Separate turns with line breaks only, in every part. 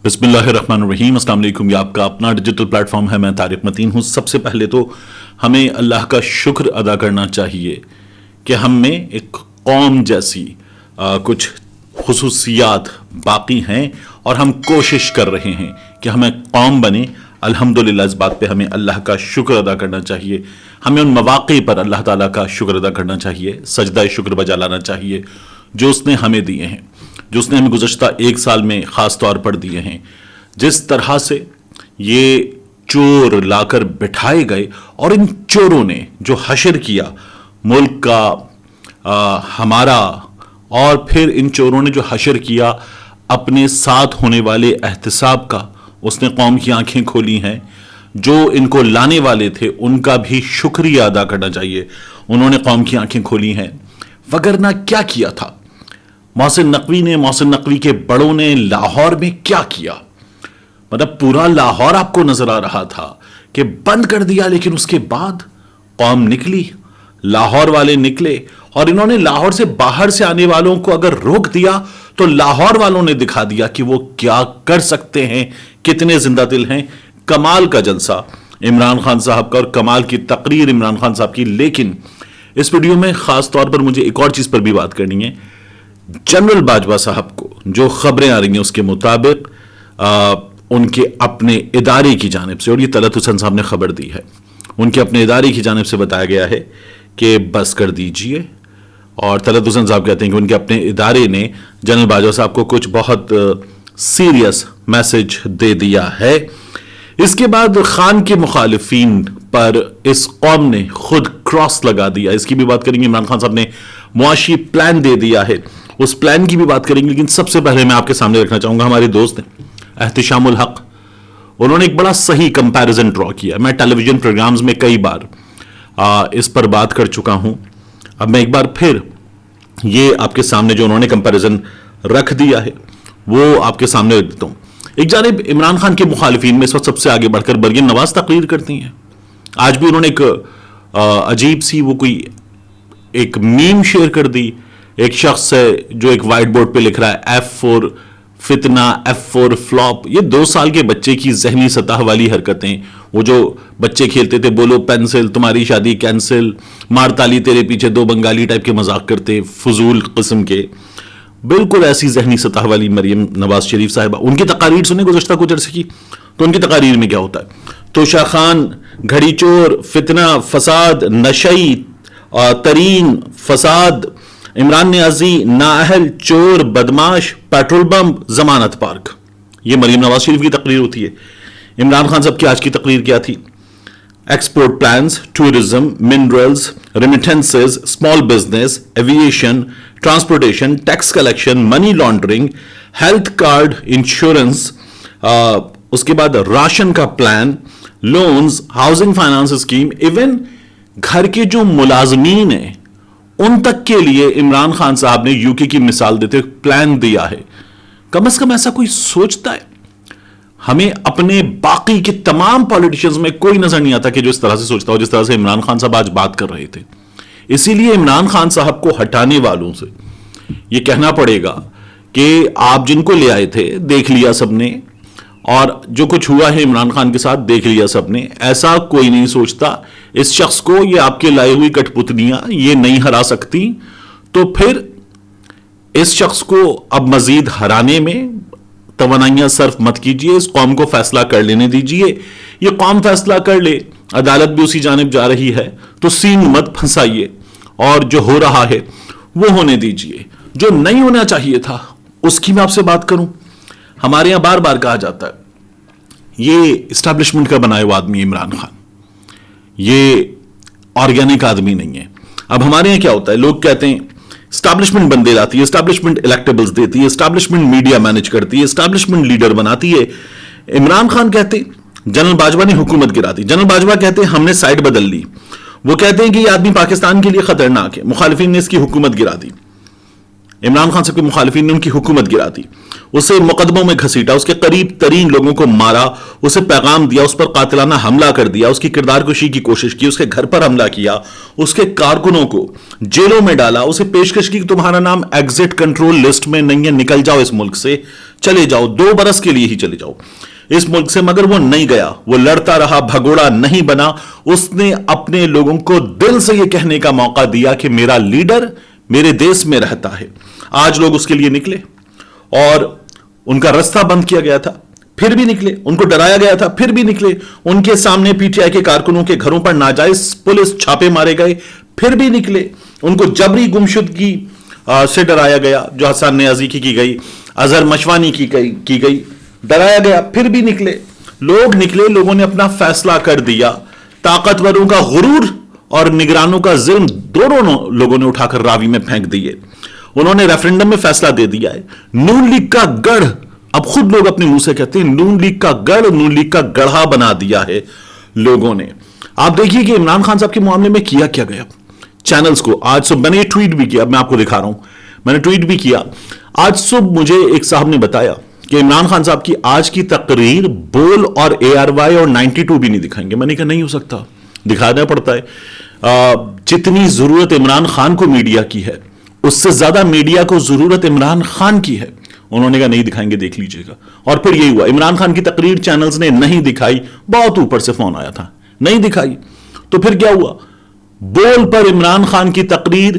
بسم اللہ الرحمن الرحیم۔ السلام علیکم۔ یہ آپ کا اپنا ڈیجیٹل پلیٹ فارم ہے، میں طارق متین ہوں۔ سب سے پہلے تو ہمیں اللہ کا شکر ادا کرنا چاہیے کہ ہم میں ایک قوم جیسی کچھ خصوصیات باقی ہیں اور ہم کوشش کر رہے ہیں کہ ہمیں قوم بنے۔ الحمدللہ اس بات پہ ہمیں اللہ کا شکر ادا کرنا چاہیے۔ ہمیں ان مواقع پر اللہ تعالیٰ کا شکر ادا کرنا چاہیے، سجدہ شکر بجا لانا چاہیے جو اس نے ہمیں دیے ہیں، جو اس نے ہمیں گزشتہ ایک سال میں خاص طور پر دیے ہیں۔ جس طرح سے یہ چور لا کر بٹھائے گئے اور ان چوروں نے جو حشر کیا ملک کا، ہمارا، اور پھر ان چوروں نے جو حشر کیا اپنے ساتھ ہونے والے احتساب کا، اس نے قوم کی آنکھیں کھولی ہیں۔ جو ان کو لانے والے تھے ان کا بھی شکریہ ادا کرنا چاہیے، انہوں نے قوم کی آنکھیں کھولی ہیں۔ وگرنہ کیا کیا تھا محسن نقوی نے، محسن نقوی کے بڑوں نے لاہور میں کیا کیا؟ مطلب پورا لاہور آپ کو نظر آ رہا تھا کہ بند کر دیا، لیکن اس کے بعد قوم نکلی، لاہور والے نکلے، اور انہوں نے لاہور سے باہر سے آنے والوں کو اگر روک دیا تو لاہور والوں نے دکھا دیا کہ وہ کیا کر سکتے ہیں، کتنے زندہ دل ہیں۔ کمال کا جلسہ عمران خان صاحب کا اور کمال کی تقریر عمران خان صاحب کی۔ لیکن اس ویڈیو میں خاص طور پر مجھے ایک اور چیز پر بھی بات کرنی ہے۔ جنرل باجوہ صاحب کو جو خبریں آ رہی ہیں اس کے مطابق ان کے اپنے ادارے کی جانب سے، اور یہ طلعت حسین صاحب نے خبر دی ہے، ان کے اپنے ادارے کی جانب سے بتایا گیا ہے کہ بس کر دیجئے، اور طلعت حسین صاحب کہتے ہیں کہ ان کے اپنے ادارے نے جنرل باجوہ صاحب کو کچھ بہت سیریس میسج دے دیا ہے۔ اس کے بعد خان کے مخالفین پر اس قوم نے خود کراس لگا دیا، اس کی بھی بات کریں گے۔ عمران خان صاحب نے معاشی پلان دے دیا ہے، اس پلان کی بھی بات کریں گے۔ لیکن سب سے پہلے میں آپ کے سامنے رکھنا چاہوں گا ہمارے دوست ہیں احتشام الحق، انہوں نے ایک بڑا صحیح کمپیریزن ڈرا کیا۔ میں ٹیلی ویژن پروگرامز میں کئی بار اس پر بات کر چکا ہوں، اب میں ایک بار پھر یہ آپ کے سامنے جو انہوں نے کمپیریزن رکھ دیا ہے وہ آپ کے سامنے رکھ دیتا ہوں۔ ایک جانب عمران خان کے مخالفین میں اس وقت سب سے آگے بڑھ کر مریم نواز تقریر کرتی ہیں۔ آج بھی انہوں نے ایک عجیب سی وہ کوئی ایک میم شیئر کر دی، ایک شخص ہے جو ایک وائٹ بورڈ پہ لکھ رہا ہے F for فتنہ، F for فلاپ۔ یہ 2 سال کے بچے کی ذہنی سطح والی حرکتیں، وہ جو بچے کھیلتے تھے بولو پینسل تمہاری شادی کینسل، مار تالی تیرے پیچھے 2 بنگالی ٹائپ کے مذاق کرتے، فضول قسم کے، بالکل ایسی ذہنی سطح والی مریم نواز شریف صاحبہ۔ ان کی تقاریر سنیں گزشتہ کچھ عرصے کی، تو ان کی تقاریر میں کیا ہوتا ہے؟ توشا خان گھڑی چور، فتنہ، فساد، نشئی ترین، فساد، عمران نیازی نااہل، چور، بدماش، پیٹرول بم، ضمانت پارک۔ یہ مریم نواز شریف کی تقریر ہوتی ہے۔ عمران خان صاحب کی آج کی تقریر کیا تھی؟ Export plans, tourism, minerals, remittances, small business, aviation, transportation, tax collection, money laundering, health card, insurance, اس کے بعد راشن کا plan, loans, housing finance scheme, even گھر کے جو ملازمین ہیں ان تک کے لیے عمران خان صاحب نے UK کی مثال دیتے ہوئے پلان دیا ہے۔ کم از کم ایسا کوئی سوچتا ہے؟ ہمیں اپنے باقی کے تمام پولیٹیشنز میں کوئی نظر نہیں آتا کہ جو اس طرح سے سوچتا ہو جس طرح سے عمران خان صاحب آج بات کر رہے تھے۔ اسی لیے عمران خان صاحب کو ہٹانے والوں سے یہ کہنا پڑے گا کہ آپ جن کو لے آئے تھے دیکھ لیا سب نے، اور جو کچھ ہوا ہے عمران خان کے ساتھ دیکھ لیا سب نے۔ ایسا کوئی نہیں سوچتا اس شخص کو یہ آپ کے لائے ہوئی کٹ پتلیاں یہ نہیں ہرا سکتی، تو پھر اس شخص کو اب مزید ہرانے میں توانائیاں صرف مت کیجیے، اس قوم کو فیصلہ کر لینے دیجیے۔ یہ قوم فیصلہ کر لے، عدالت بھی اسی جانب جا رہی ہے، تو سین مت پھنسائیے، اور جو ہو رہا ہے وہ ہونے دیجیے۔ جو نہیں ہونا چاہیے تھا اس کی میں آپ سے بات کروں۔ ہمارے یہاں بار بار کہا جاتا ہے یہ اسٹیبلشمنٹ کا بنایا ہوا آدمی عمران خان، یہ آرگینک آدمی نہیں ہے۔ اب ہمارے یہاں کیا ہوتا ہے، لوگ کہتے ہیں اسٹیبلشمنٹ بندے لاتی ہے، اسٹیبلشمنٹ الیکٹیبلز دیتی ہے، اسٹیبلشمنٹ میڈیا مینج کرتی ہے، اسٹیبلشمنٹ لیڈر بناتی ہے۔ عمران خان کہتے جنرل باجوہ نے حکومت گرا دی، جنرل باجوہ کہتے ہم نے سائڈ بدل لی، وہ کہتے ہیں کہ یہ آدمی پاکستان کے لیے خطرناک ہے، مخالفین نے اس کی حکومت گرا دی۔ عمران خان صاحب کے مخالفین نے ان کی حکومت گرا دی, اسے مقدموں میں گھسیٹا, اس کے قریب ترین لوگوں کو مارا, اسے پیغام دیا, اس پر قاتلانہ حملہ کر دیا, اس کی کردار کشی کی کوشش کی, اس کے گھر پر حملہ کیا, اس کے کارکنوں کو جیلوں میں ڈالا, اسے پیشکش کی کہ تمہارا نام ایگزٹ کنٹرول لسٹ میں نہیں ہے, نکل جاؤ اس ملک سے, چلے جاؤ, 2 برس کے لیے ہی چلے جاؤ اس ملک سے. مگر وہ نہیں گیا, وہ لڑتا رہا, بھگوڑا نہیں بنا. اس نے اپنے لوگوں کو دل سے یہ کہنے کا موقع دیا کہ میرا لیڈر میرے دیش میں رہتا ہے. آج لوگ اس کے لیے نکلے اور ان کا رستہ بند کیا گیا تھا, پھر بھی نکلے. ان کو ڈرایا گیا تھا, پھر بھی نکلے. ان کے سامنے پی ٹی آئی کے کارکنوں کے گھروں پر ناجائز پولیس چھاپے مارے گئے, پھر بھی نکلے. ان کو جبری گمشدگی سے ڈرایا گیا, جو حسان نیازی کی گئی, اظہر مشوانی کی گئی, ڈرایا گیا, پھر بھی نکلے. لوگ نکلے, لوگوں نے اپنا فیصلہ کر دیا. طاقتوروں کا غرور اور نگرانوں کا ظلم دونوں لوگوں نے اٹھا کر راوی میں پھینک دیے. انہوں نے ریفرنڈم میں فیصلہ دے دیا ہے. نون لیگ کا گڑھ, اب خود لوگ اپنے منہ سے کہتے ہیں نون لیگ کا گڑھ, نون لیگ کا گڑھا بنا دیا ہے لوگوں نے. آپ دیکھیے کہ عمران خان صاحب کے معاملے میں کیا گیا. چینلز کو آج صبح میں نے یہ ٹویٹ بھی کیا, میں آپ کو دکھا رہا ہوں, میں نے ٹویٹ بھی کیا. آج صبح مجھے ایک صاحب نے بتایا کہ عمران خان صاحب کی آج کی تقریر بول اور ARY اور 92 بھی نہیں دکھائیں گے. میں نے کہا نہیں ہو سکتا, دکھانا پڑتا ہے. جتنی ضرورت عمران خان کو میڈیا کی ہے, اس سے زیادہ میڈیا کو ضرورت عمران خان کی ہے. انہوں نے کہا نہیں دکھائیں گے, دیکھ لیجئے گا. اور پھر یہی ہوا, عمران خان کی تقریر چینلز نے نہیں دکھائی. بہت اوپر سے فون آیا تھا, نہیں دکھائی. تو پھر کیا ہوا, بول پر عمران خان کی تقریر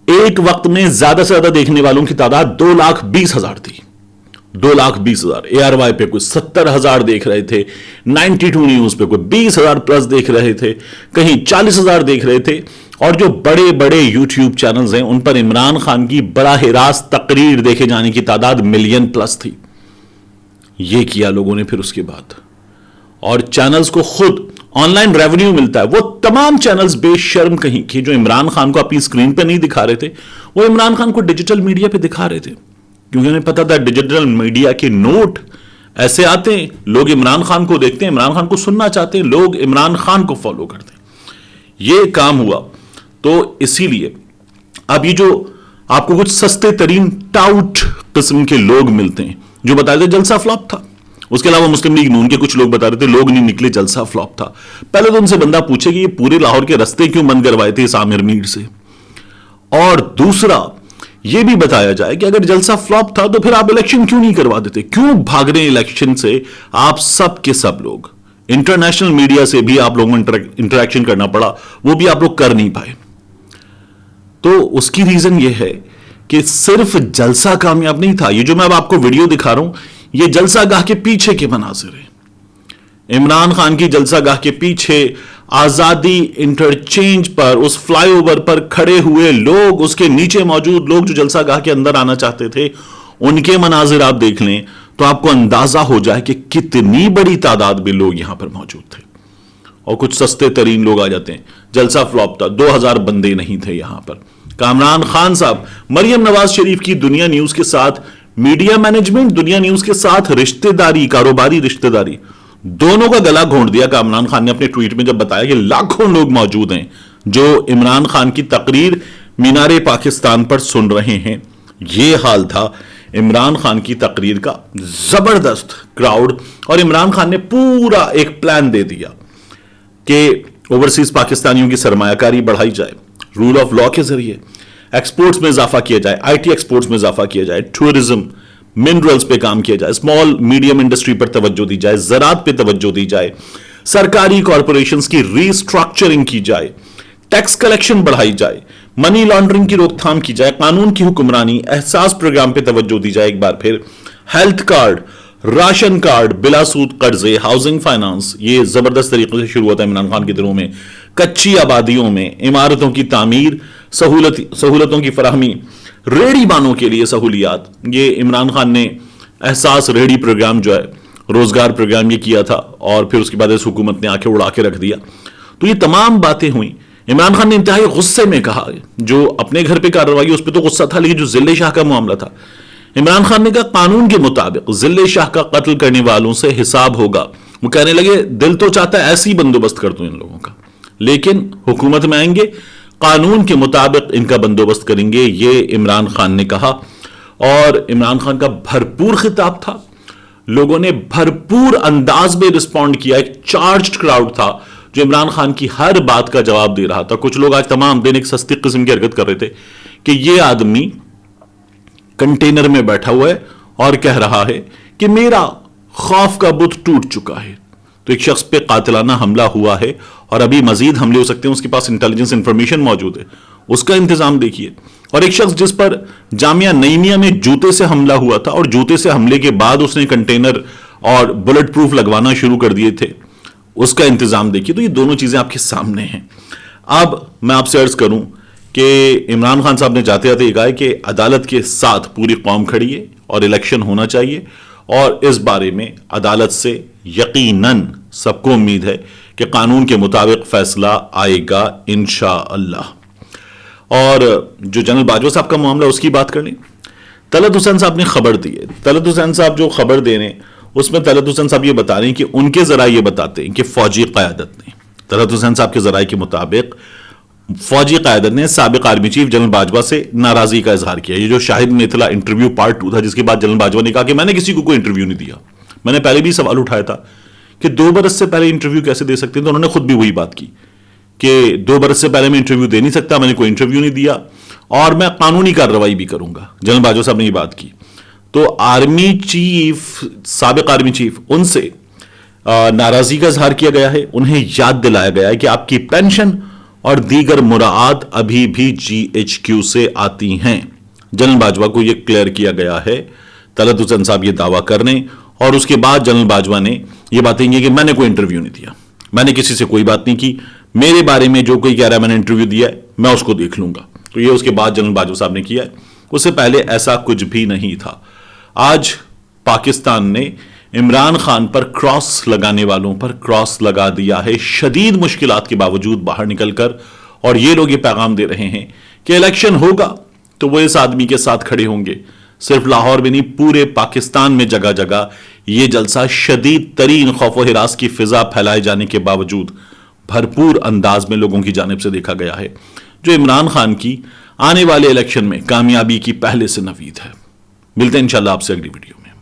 ایک وقت میں زیادہ سے زیادہ دیکھنے والوں کی تعداد 2,20,000 تھی. 2,20,000. ARY پہ کوئی 70,000 دیکھ رہے تھے, 92 نیوز پہ کوئی 20,000 پلس دیکھ رہے تھے, کہیں 40,000 دیکھ رہے تھے. اور جو بڑے بڑے یوٹیوب چینلز ہیں ان پر عمران خان کی براہ راست تقریر دیکھے جانے کی تعداد ملین پلس تھی. یہ کیا لوگوں نے پھر اس کے بعد. اور چینلز کو خود آن لائن ریونیو ملتا ہے. وہ تمام چینلز بے شرم کہیں کہ جو عمران خان کو اپنی سکرین پہ نہیں دکھا رہے تھے, وہ عمران خان کو ڈیجیٹل میڈیا پہ دکھا رہے تھے, کیونکہ انہیں پتا تھا ڈیجیٹل میڈیا کے نوٹ ایسے آتے ہیں, لوگ عمران خان کو دیکھتے ہیں, عمران خان کو سننا چاہتے ہیں, لوگ عمران خان کو فالو کرتے ہیں. یہ کام ہوا. تو اسی لیے اب یہ جو آپ کو کچھ سستے ترین ٹاؤٹ قسم کے لوگ ملتے ہیں جو بتا رہے تھے جلسہ فلاپ تھا. اس کے علاوہ مسلم لیگ نون کے کچھ لوگ بتا رہے تھے لوگ نہیں نکلے, جلسہ فلاپ تھا. پہلے تو ان سے بندہ پوچھے کہ یہ پورے لاہور کے رستے کیوں بند کروائے تھے اس عامر میر سے, اور دوسرا یہ بھی بتایا جائے کہ اگر جلسہ فلاپ تھا تو پھر آپ الیکشن کیوں نہیں کروا دیتے, کیوں بھاگ رہے ہیں الیکشن سے آپ سب کے سب لوگ. انٹرنیشنل میڈیا سے بھی آپ لوگوں کو انٹریکشن کرنا پڑا, وہ بھی آپ لوگ کر نہیں پائے. تو اس کی ریزن یہ ہے کہ صرف جلسہ کامیاب نہیں تھا. یہ جو میں اب آپ کو ویڈیو دکھا رہا ہوں یہ جلسہ گاہ کے پیچھے کے مناظر ہیں. عمران خان کی جلسہ گاہ کے پیچھے آزادی انٹرچینج پر, اس فلائی اوور پر کھڑے ہوئے لوگ, اس کے نیچے موجود لوگ جو جلسہ گاہ کے اندر آنا چاہتے تھے, ان کے مناظر آپ دیکھ لیں تو آپ کو اندازہ ہو جائے کہ کتنی بڑی تعداد میں لوگ یہاں پر موجود تھے. اور کچھ سستے ترین لوگ آ جاتے ہیں. جلسہ فلاپ تھا, 2,000 بندے نہیں تھے یہاں پر. کامران خان صاحب مریم نواز شریف کی دنیا نیوز کے ساتھ میڈیا مینجمنٹ, دنیا نیوز کے ساتھ رشتہ داری, کاروباری رشتہ داری, دونوں کا گلا گھونٹ دیا. کامران خان نے اپنے ٹویٹ میں جب بتایا کہ لاکھوں لوگ موجود ہیں جو عمران خان کی تقریر مینار پاکستان پر سن رہے ہیں. یہ حال تھا عمران خان کی تقریر کا. زبردست کراؤڈ, اور عمران خان نے پورا ایک پلان دے دیا کہ اوورسیز پاکستانیوں کی سرمایہ کاری بڑھائی جائے, رول آف لا کے ذریعے ایکسپورٹس میں اضافہ کیا جائے, آئی ٹی ایکسپورٹس میں اضافہ کیا جائے, ٹورزم, منرلز پہ کام کیا جائے, اسمال میڈیم انڈسٹری پر توجہ دی جائے, زراعت پہ توجہ دی جائے, سرکاری کارپوریشنز کی ری اسٹرکچرنگ کی جائے, ٹیکس کلیکشن بڑھائی جائے, منی لانڈرنگ کی روک تھام کی جائے, قانون کی حکمرانی, احساس پروگرام پہ توجہ دی جائے. ایک بار پھر ہیلتھ کارڈ, راشن کارڈ, بلا سود قرضے, ہاؤسنگ فائنانس, یہ زبردست طریقے سے شروع ہوتا ہے عمران خان کے دنوں میں. کچی آبادیوں میں عمارتوں کی تعمیر, سہولتوں کی فراہمی, ریڑی بانوں کے لیے سہولیات. یہ عمران خان نے احساس ریڑی پروگرام جو ہے, روزگار پروگرام یہ کیا تھا, اور پھر اس کے بعد اس حکومت نے آکے اڑا کے رکھ دیا. تو یہ تمام باتیں ہوئیں. عمران خان نے انتہائی غصے میں کہا, جو اپنے گھر پہ کارروائی اس پہ تو غصہ تھا, لیکن جو ذل شاہ کا معاملہ تھا, عمران خان نے کہا قانون کے مطابق ذل شاہ کا قتل کرنے والوں سے حساب ہوگا. وہ کہنے لگے دل تو چاہتا ہے ایسی بندوبست کر دوں ان لوگوں کا, لیکن حکومت میں آئیں گے, قانون کے مطابق ان کا بندوبست کریں گے، یہ عمران خان نے کہا. اور عمران خان کا بھرپور خطاب تھا، لوگوں نے بھرپور انداز میں رسپونڈ کیا. ایک چارجڈ کراؤڈ تھا جو عمران خان کی ہر بات کا جواب دے رہا تھا. کچھ لوگ آج تمام دن ایک سستی قسم کی حرکت کر رہے تھے کہ یہ آدمی کنٹینر میں بیٹھا ہوا ہے اور کہہ رہا ہے کہ میرا خوف کا بت ٹوٹ چکا ہے. تو ایک شخص پہ قاتلانہ حملہ ہوا ہے اور ابھی مزید حملے ہو سکتے ہیں، اس کے پاس انٹیلیجنس انفارمیشن موجود ہے، اس کا انتظام دیکھیے. اور ایک شخص جس پر جامعہ نعیمیہ میں جوتے سے حملہ ہوا تھا اور جوتے سے حملے کے بعد اس نے کنٹینر اور بلٹ پروف لگوانا شروع کر دیے تھے، اس کا انتظام دیکھیے. تو یہ دونوں چیزیں آپ کے سامنے ہیں. اب میں آپ سے عرض کروں کہ عمران خان صاحب نے جاتے جاتے یہ کہا ہے کہ عدالت کے ساتھ پوری قوم کھڑی ہے اور الیکشن ہونا چاہیے، اور اس بارے میں عدالت سے یقیناً سب کو امید ہے کہ قانون کے مطابق فیصلہ آئے گا انشاءاللہ. اور جو جنرل باجوہ صاحب کا معاملہ، اس کی بات کر لیں. طلعت حسین صاحب نے خبر دی ہے. طلعت حسین صاحب جو خبر دے رہے ہیں اس میں طلعت حسین صاحب یہ بتا رہے ہیں کہ ان کے ذرائع یہ بتاتے ہیں کہ فوجی قیادت نے، طلعت حسین صاحب کے ذرائع کے مطابق فوجی قیادت نے سابق آرمی چیف جنرل باجوہ سے ناراضی کا اظہار کیا. یہ جو شاہد میں اطلاع انٹرویو پارٹ 2 تھا، جس کے بعد جنرل باجوہ نے کہا کہ میں نے کسی کو کوئی انٹرویو نہیں دیا. میں نے پہلے بھی سوال اٹھایا تھا کہ 2 برس سے پہلے انٹرویو کیسے دے سکتے ہیں، تو انہوں نے خود بھی وہی بات کی کہ 2 برس سے پہلے میں انٹرویو دے نہیں سکتا، میں نے کوئی انٹرویو نہیں دیا اور میں قانونی کارروائی بھی کروں گا. جنرل باجوہ صاحب نے یہ بات کی. تو آرمی چیف، سابق آرمی چیف، ان سے ناراضی کا اظہار کیا گیا ہے. انہیں یاد دلایا گیا ہے کہ آپ کی پینشن اور دیگر مراعات ابھی بھی جی ایچ کیو سے آتی ہیں. جنرل باجوہ کو یہ کلیئر کیا گیا ہے. طلعت حسین صاحب یہ دعویٰ کرنے اور اس کے بعد جنرل باجوہ نے یہ باتیں کی کہ میں نے کوئی انٹرویو نہیں دیا، میں نے کسی سے کوئی بات نہیں کی، میرے بارے میں جو کوئی کہہ رہا ہے میں نے انٹرویو دیا ہے، میں اس کو دیکھ لوں گا. تو یہ اس کے بعد جنرل باجوہ صاحب نے کیا ہے. اس سے پہلے ایسا کچھ بھی نہیں تھا. آج پاکستان نے عمران خان پر کراس لگانے والوں پر کراس لگا دیا ہے، شدید مشکلات کے باوجود باہر نکل کر. اور یہ لوگ یہ پیغام دے رہے ہیں کہ الیکشن ہوگا تو وہ اس آدمی کے ساتھ کھڑے ہوں گے. صرف لاہور میں نہیں، پورے پاکستان میں جگہ جگہ یہ جلسہ شدید ترین خوف و ہراس کی فضا پھیلائے جانے کے باوجود بھرپور انداز میں لوگوں کی جانب سے دیکھا گیا ہے، جو عمران خان کی آنے والے الیکشن میں کامیابی کی پہلے سے نوید ہے. ملتے ہیں انشاءاللہ آپ سے اگلی ویڈیو.